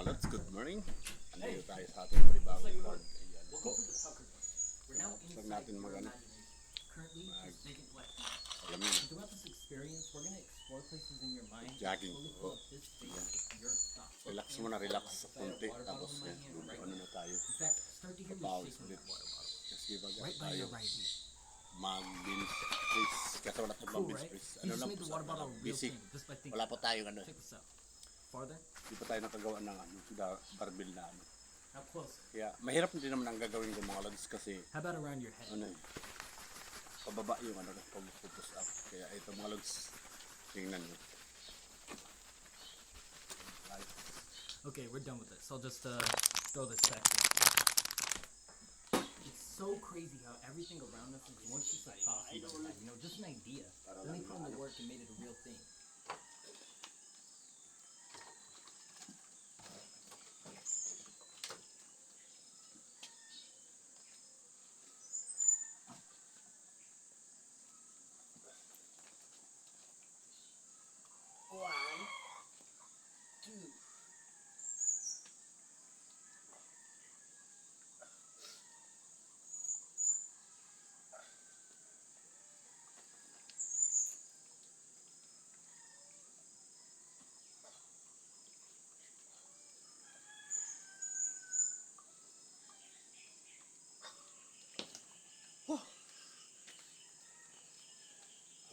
mga lods, good morning. Andito tayo sa ating panibagong vlog. Ayan po. Huwag natin mag-ano. Alam nyo na. Jogging po. Ayan. Relax muna, relax sa konti. Tapos yan, ano na tayo. Papawis ulit. Kasi baga tayo mag-bench press. Kasi wala tayong mag-bench press. Ano lang po sa basic. Wala pa tayong ano. Hindi pa tayo nakagawa ng barbell na ano. Kaya mahirap din naman ang gagawin ko mga lods kasi ano eh, pababa yung ano pag-push up. Kaya ito mga lods, tingnan nyo. Right. Okay, we're done with this. I'll just throw this back here. It's so crazy how everything around us is once just a thought from the head, you know, just an idea. Then they put in the work and made it a real thing.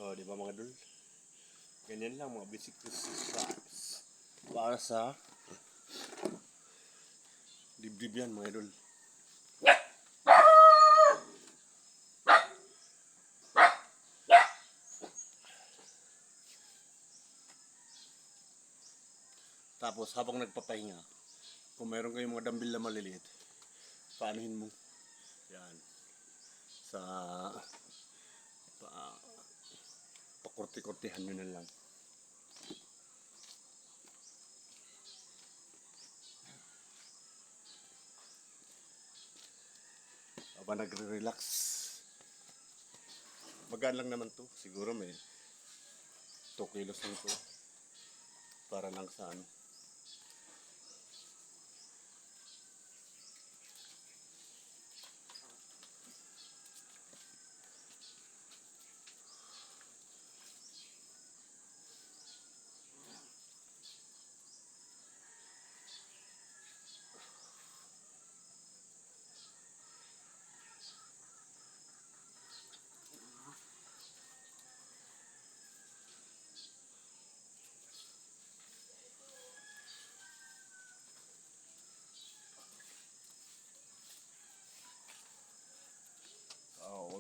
Oh, di ba mga dul? Ganyan lang mga basic exercise para sa dibdib yan mga idol. Tapos habang nagpapahinga, kung mayroon kayong mga dumbbell na maliliit, paanuhin mo yan sa pakurti-kurtihan nyo na lang. Habang nagre-relax, magaan lang naman to. Siguro may 2 kilos lang to para lang sa ano.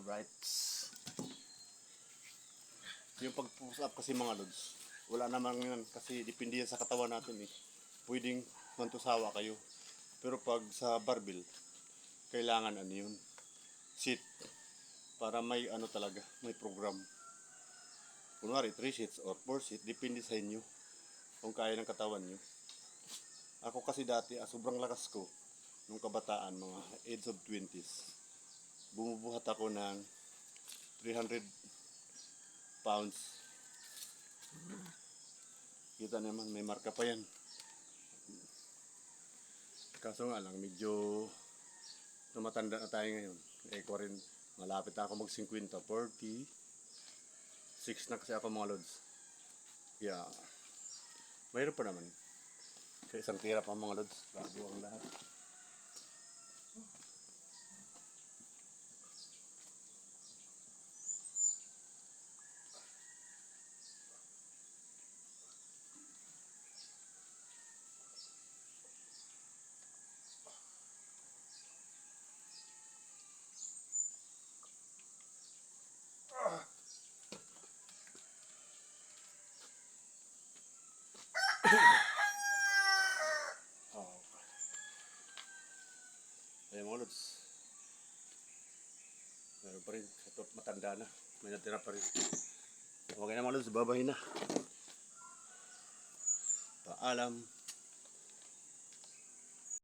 Alright. Yung pag-push up kasi mga lods, wala naman yan kasi depende yan sa katawan natin eh. Pwedeng mantusawa kayo. Pero pag sa barbell, kailangan ano yun, sit. Para may ano talaga, may program. Kunwari 3 sets or 4 sets, depende sa inyo kung kaya ng katawan nyo. Ako kasi dati, sobrang lakas ko nung kabataan, mga age of 20s. Bumubuhat ako ng 300 pounds. Kita naman, may marka pa yan. Kaso nga lang, medyo tumatanda na tayo ngayon. Eh ko rin, malapit na ako mag-50, 46 na kasi ako mga lods. Yeah. Mayroon pa naman. Kaya isang tira pa mga lods, bago ang lahat. Ayan mga lods. Meron pa rin. Ito matanda na. May natira pa rin. Okay na mga lods. Babahin na. Paalam.